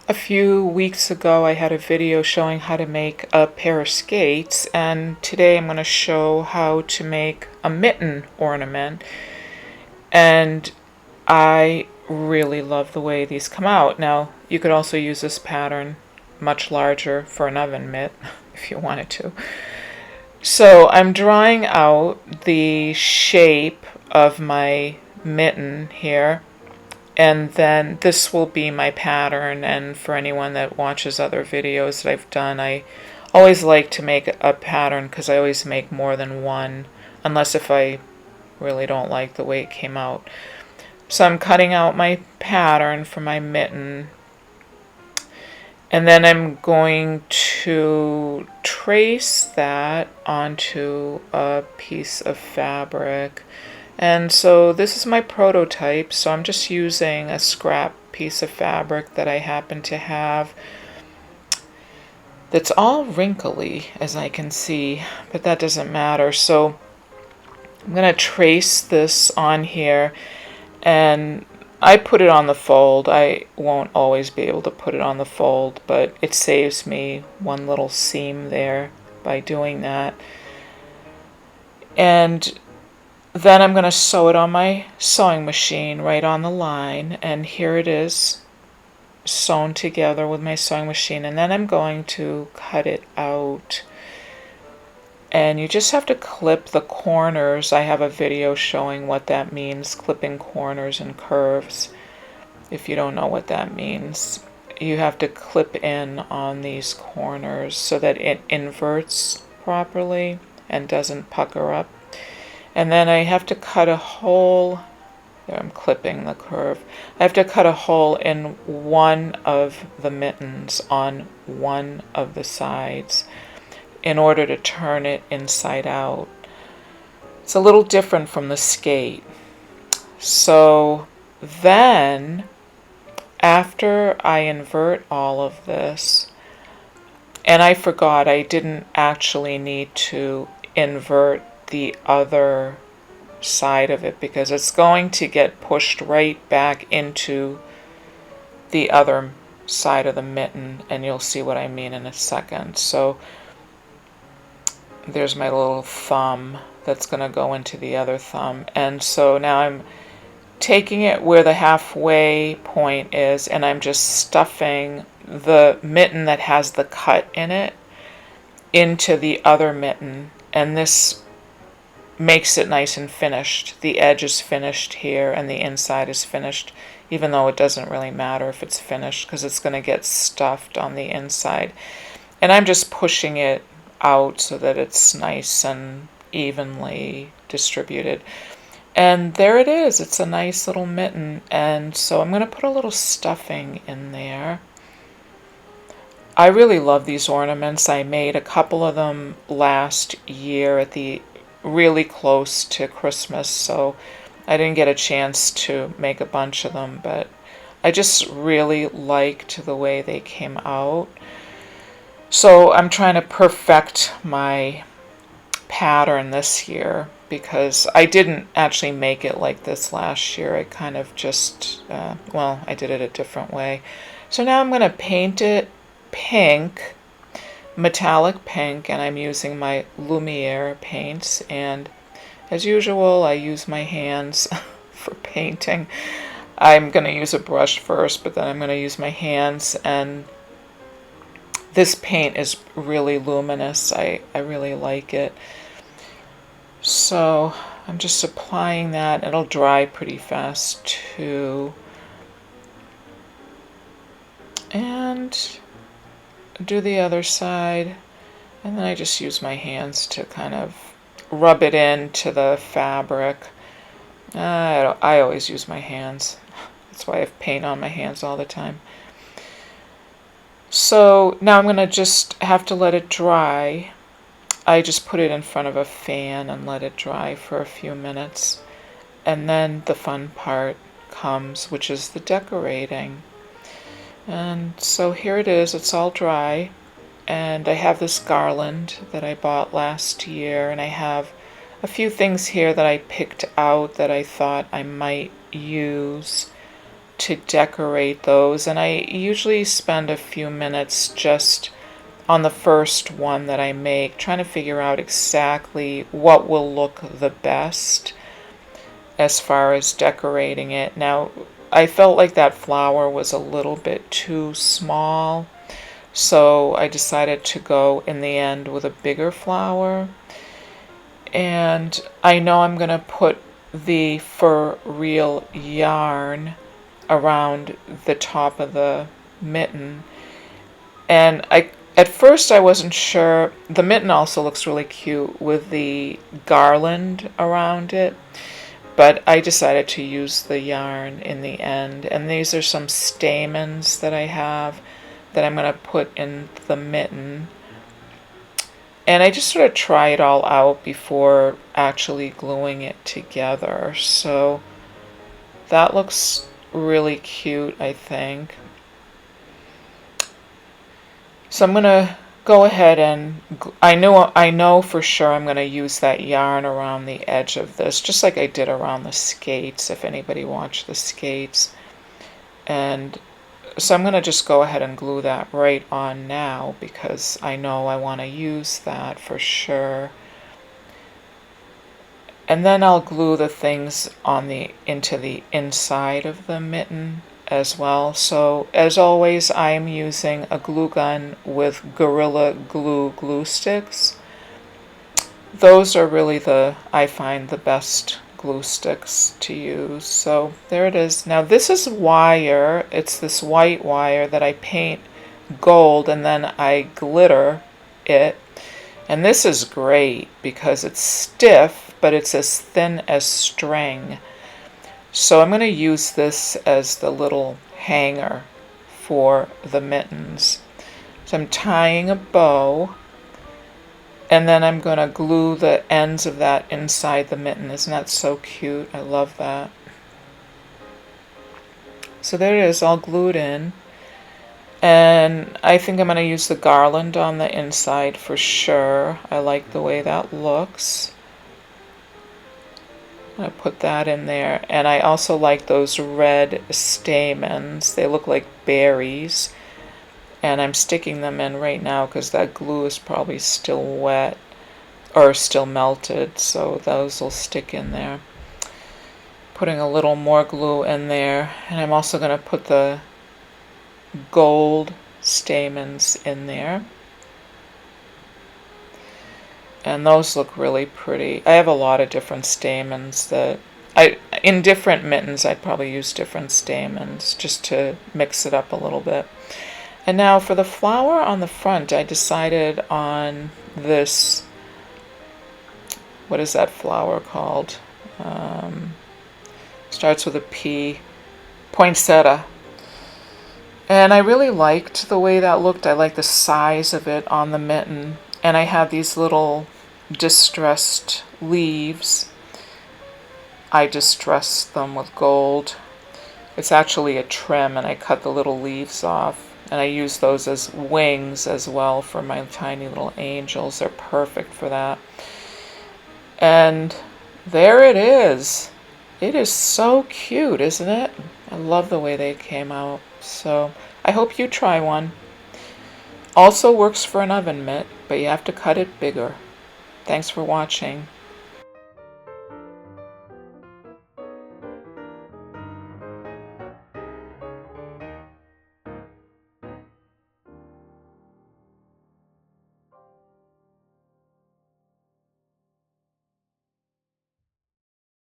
A few weeks ago I had a video showing how to make a pair of skates, and today I'm going to show how to make a mitten ornament. And I really love the way these come out. Now, you could also use this pattern much larger for an oven mitt if you wanted to. So I'm drawing out the shape of my mitten here. And then this will be my pattern, and for anyone that watches other videos that I've done, I always like to make a pattern because I always make more than one, unless if I really don't like the way it came out. So I'm cutting out my pattern for my mitten, and then I'm going to trace that onto a piece of fabric. And so this is my prototype, so I'm just using a scrap piece of fabric that I happen to have that's all wrinkly, as I can see, but that doesn't matter. So I'm going to trace this on here, and I put it on the fold. I won't always be able to put it on the fold, but it saves me one little seam there by doing that. And then I'm going to sew it on my sewing machine right on the line, and here it is sewn together with my sewing machine. And then I'm going to cut it out, and you just have to clip the corners. I have a video showing what that means, clipping corners and curves. If you don't know what that means, you have to clip in on these corners so that it inverts properly and doesn't pucker up. And then I have to cut a hole, there I'm clipping the curve, I have to cut a hole in one of the mittens on one of the sides in order to turn it inside out. It's a little different from the skate. So then, after I invert all of this, and I forgot I didn't actually need to invert the other side of it because it's going to get pushed right back into the other side of the mitten, and you'll see what I mean in a second. So there's my little thumb that's going to go into the other thumb, and so now I'm taking it where the halfway point is, and I'm just stuffing the mitten that has the cut in it into the other mitten, and this makes it nice and finished. The edge is finished here and the inside is finished, even though it doesn't really matter if it's finished because it's going to get stuffed on the inside. And I'm just pushing it out so that it's nice and evenly distributed. And there it is. It's a nice little mitten. And so I'm going to put a little stuffing in there. I really love these ornaments. I made a couple of them last year at the really close to Christmas, so I didn't get a chance to make a bunch of them, but I just really liked the way they came out. So I'm trying to perfect my pattern this year because I didn't actually make it like this last year. I kind of just, I did it a different way. So now I'm going to paint it pink, metallic pink, and I'm using my Lumiere paints, and as usual I use my hands for painting. I'm going to use a brush first, but then I'm going to use my hands, and this paint is really luminous. I really like it. So I'm just applying that. It'll dry pretty fast too. And do the other side, and then I just use my hands to kind of rub it into the fabric. I always use my hands. That's why I have paint on my hands all the time. So now I'm going to just have to let it dry. I just put it in front of a fan and let it dry for a few minutes. And then the fun part comes, which is the decorating. And so here it is, it's all dry, and I have this garland that I bought last year, and I have a few things here that I picked out that I thought I might use to decorate those, and I usually spend a few minutes just on the first one that I make, trying to figure out exactly what will look the best as far as decorating it. Now, I felt like that flower was a little bit too small, so I decided to go in the end with a bigger flower. And I know I'm going to put the fur reel yarn around the top of the mitten. And at first I wasn't sure. The mitten also looks really cute with the garland around it, but I decided to use the yarn in the end. And these are some stamens that I have that I'm going to put in the mitten. And I just sort of try it all out before actually gluing it together. So that looks really cute, I think. So I'm going to go ahead and, I know for sure I'm going to use that yarn around the edge of this, just like I did around the skates, if anybody watched the skates. And so I'm going to just go ahead and glue that right on now because I know I want to use that for sure. And then I'll glue the things into the inside of the mitten as well. So as always, I am using a glue gun with Gorilla Glue sticks. Those are really I find the best glue sticks to use. So there it is. Now this is wire. It's this white wire that I paint gold and then I glitter it. And this is great because it's stiff, but it's as thin as string. So I'm going to use this as the little hanger for the mittens. So I'm tying a bow, and then I'm going to glue the ends of that inside the mitten. Isn't that so cute? I love that. So there it is, all glued in. And I think I'm going to use the garland on the inside for sure. I like the way that looks. I'm going to put that in there. And I also like those red stamens. They look like berries. And I'm sticking them in right now because that glue is probably still wet or still melted, so those will stick in there. Putting a little more glue in there, and I'm also going to put the gold stamens in there. And those look really pretty. I have a lot of different stamens that in different mittens I'd probably use different stamens just to mix it up a little bit. And now for the flower on the front, I decided on this, what is that flower called? Starts with a P, poinsettia. And I really liked the way that looked. I like the size of it on the mitten. And I have these little distressed leaves. I distressed them with gold. It's actually a trim, and I cut the little leaves off. And I use those as wings as well for my tiny little angels. They're perfect for that. And there it is. It is so cute, isn't it? I love the way they came out. So I hope you try one. Also works for an oven mitt, but you have to cut it bigger. Thanks for watching.